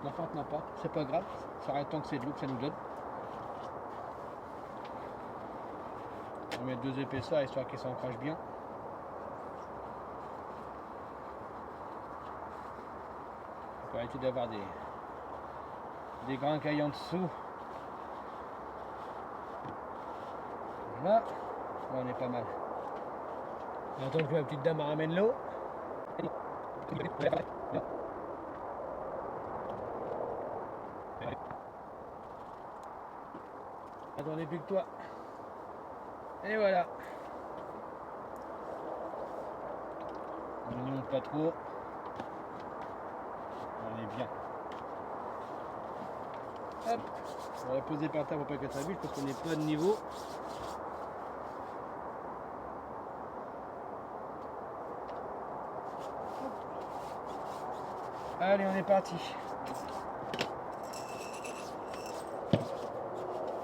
N'importe. C'est pas grave. Ça arrête tant que c'est de l'eau que ça nous donne. On va mettre 2 épaisseurs histoire qu'ils s'encrachent bien. On peut arrêter d'avoir des grains cailles en dessous. Voilà. Là, on est pas mal. On attend que la petite dame ramène l'eau. Attendez plus que toi. Et voilà. On ne monte pas trop. On est bien. Hop. On va poser par terre pour pas qu'elle s'abuse parce qu'on n'est pas de niveau. Allez, on est parti.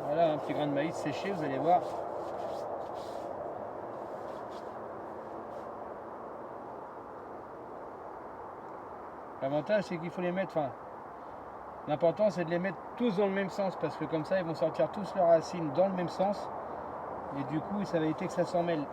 Voilà un petit grain de maïs séché, vous allez voir. L'avantage c'est qu'il faut les mettre, l'important c'est de les mettre tous dans le même sens parce que comme ça ils vont sortir tous leurs racines dans le même sens et du coup ça va éviter que ça s'en mêle.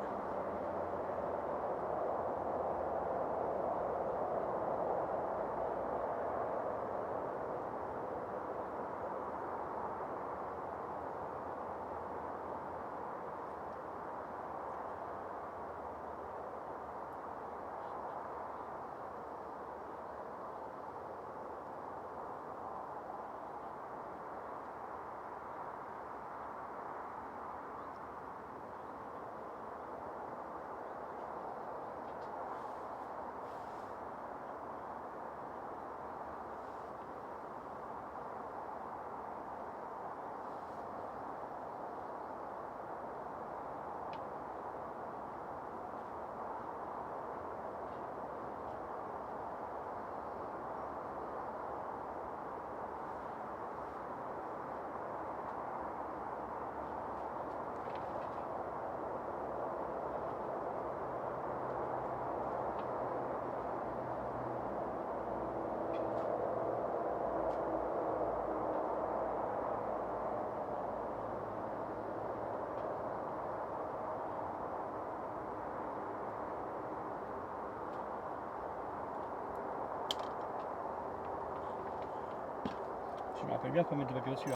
Je me rappelle bien qu'on met du papier dessus.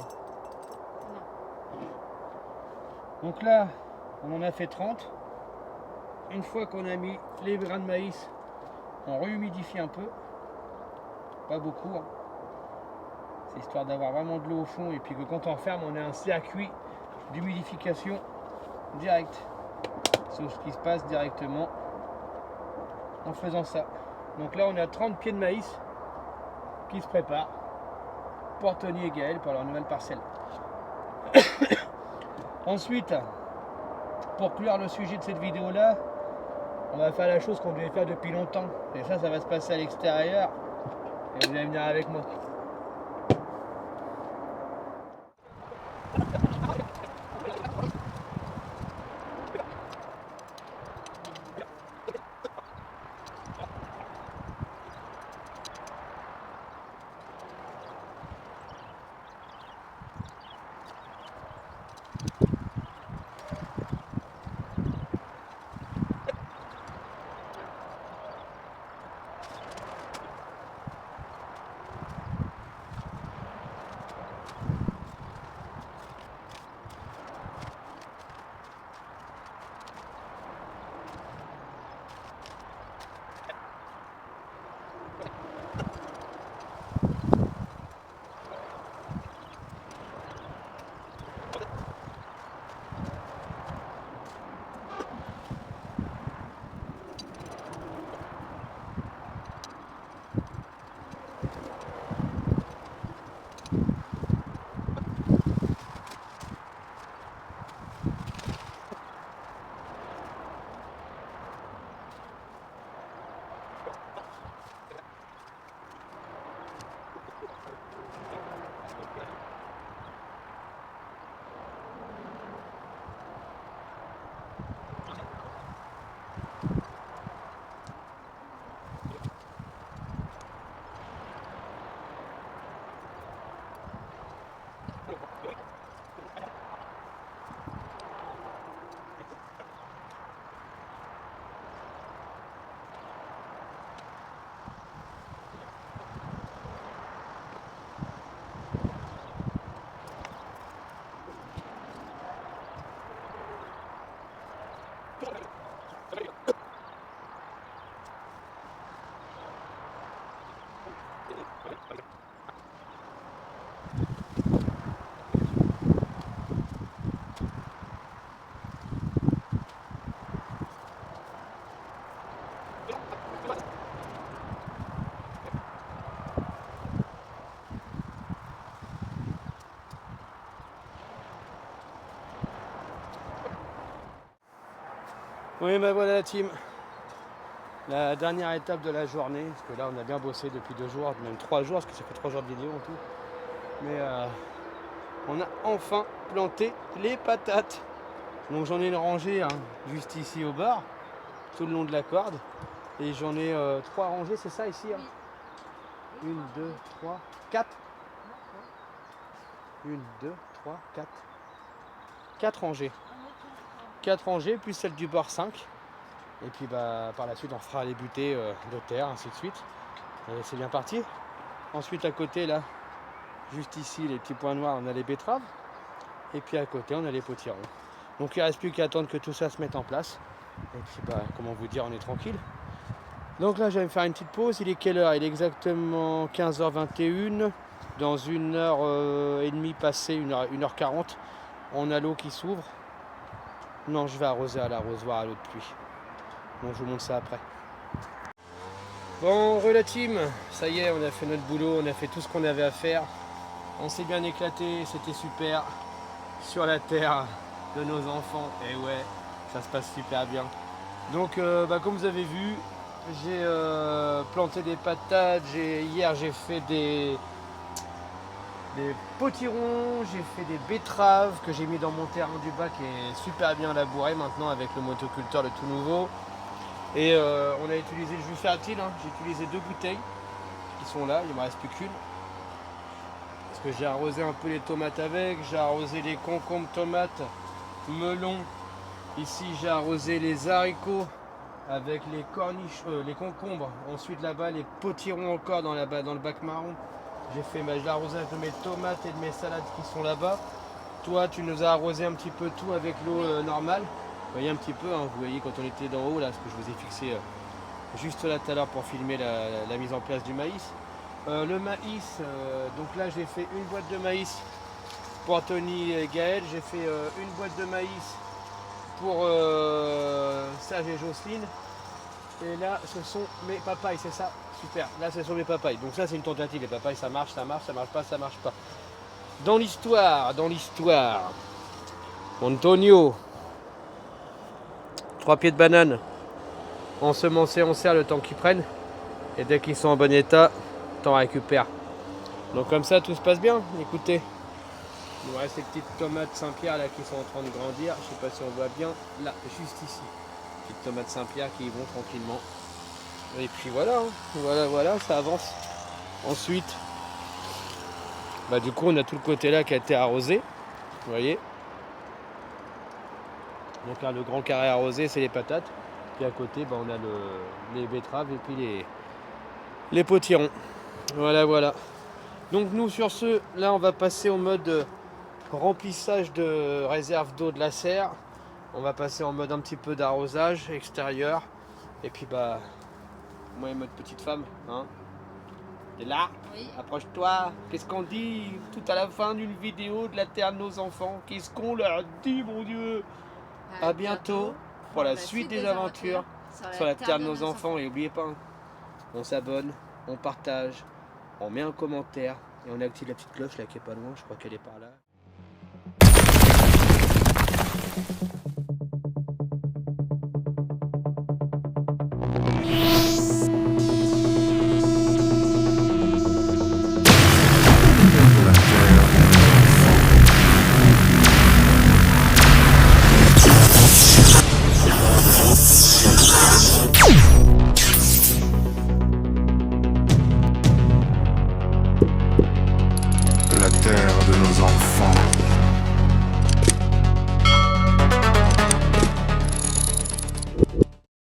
Donc là, on en a fait 30. Une fois qu'on a mis les grains de maïs, on rehumidifie un peu. Pas beaucoup. C'est histoire d'avoir vraiment de l'eau au fond et puis que quand on referme, on a un circuit d'humidification direct. C'est ce qui se passe directement en faisant ça. Donc là, on a 30 pieds de maïs qui se préparent pour Tony et Gaël pour leur nouvelle parcelle. Ensuite, pour clore le sujet de cette vidéo là, on va faire la chose qu'on devait faire depuis longtemps. Et ça va se passer à l'extérieur. Et vous allez venir avec moi. Oui, ben voilà la team. La dernière étape de la journée, parce que là on a bien bossé depuis 2 jours, même 3 jours, parce que ça fait 3 jours de vidéo en tout. Mais on a enfin planté les patates. Donc j'en ai une rangée hein, juste ici au bar, tout le long de la corde. Et j'en ai 3 rangées, c'est ça ici hein. 1, 2, 3, 4. 1, 2, 3, 4. 4 rangées. 4 rangées, plus celle du bord 5. Et puis bah, par la suite on fera les butées de terre, ainsi de suite. Et c'est bien parti. Ensuite à côté là, juste ici les petits points noirs, on a les betteraves. Et puis à côté on a les potirons. Donc il ne reste plus qu'à attendre que tout ça se mette en place. Et puis bah, comment vous dire, on est tranquille. Donc là je vais me faire une petite pause. Il est quelle heure? Il est exactement 15h21. Dans 1h30 passée, 1h40, on a l'eau qui s'ouvre. Non, je vais arroser à l'arrosoir à l'eau de pluie. Bon, je vous montre ça après. Bon, la team, ça y est, on a fait notre boulot, on a fait tout ce qu'on avait à faire. On s'est bien éclaté, c'était super. Sur la terre de nos enfants, et ouais, ça se passe super bien. Donc, bah, comme vous avez vu, j'ai planté des patates. Hier, j'ai fait des potirons, j'ai fait des betteraves que j'ai mis dans mon terrain du bas qui est super bien labouré maintenant avec le motoculteur, le tout nouveau. Et on a utilisé le jus fertile, hein. J'ai utilisé 2 bouteilles qui sont là, il ne me reste plus qu'une. Parce que j'ai arrosé un peu les tomates avec, j'ai arrosé les concombres, tomates, melons. Ici j'ai arrosé les haricots avec les corniches, les concombres. Ensuite là-bas les potirons encore dans le bac marron. J'ai arrosé avec mes tomates et de mes salades qui sont là-bas. Toi tu nous as arrosé un petit peu tout avec l'eau normale. Vous voyez un petit peu, hein, vous voyez quand on était d'en haut là, ce que je vous ai fixé juste là tout à l'heure pour filmer la mise en place du maïs. Le maïs, donc là j'ai fait une boîte de maïs pour Anthony et Gaël, j'ai fait une boîte de maïs pour Serge et Jocelyne. Et là ce sont mes papayes, c'est ça? Super, là ce sont mes papayes. Donc ça c'est une tentative, les papayes ça marche pas, ça marche pas. Dans l'histoire, Antonio, 3 pieds de banane, ensemencés, on serre le temps qu'ils prennent. Et dès qu'ils sont en bon état, t'en récupères. Donc comme ça tout se passe bien, écoutez. Il me reste ces petites tomates Saint-Pierre là qui sont en train de grandir. Je sais pas si on voit bien, là, juste ici. Petites tomates Saint-Pierre qui y vont tranquillement. Et puis voilà, hein. Voilà, ça avance. Ensuite, bah du coup on a tout le côté là qui a été arrosé. Vous voyez. Donc là le grand carré arrosé c'est les patates. Puis à côté bah, on a les betteraves et puis les potirons. Voilà. Donc nous sur ce, là on va passer au mode remplissage de réserve d'eau de la serre. On va passer en mode un petit peu d'arrosage extérieur. Et puis bah moi et mode petite femme, hein. T'es là? Oui. Approche-toi. Qu'est-ce qu'on dit tout à la fin d'une vidéo de la terre de nos enfants? Qu'est-ce qu'on leur dit, mon Dieu? À bientôt pour la suite des aventures sur la terre de nos enfants. Et n'oubliez pas, hein, on s'abonne, on partage, on met un commentaire et on active la petite cloche là qui est pas loin, je crois qu'elle est par là.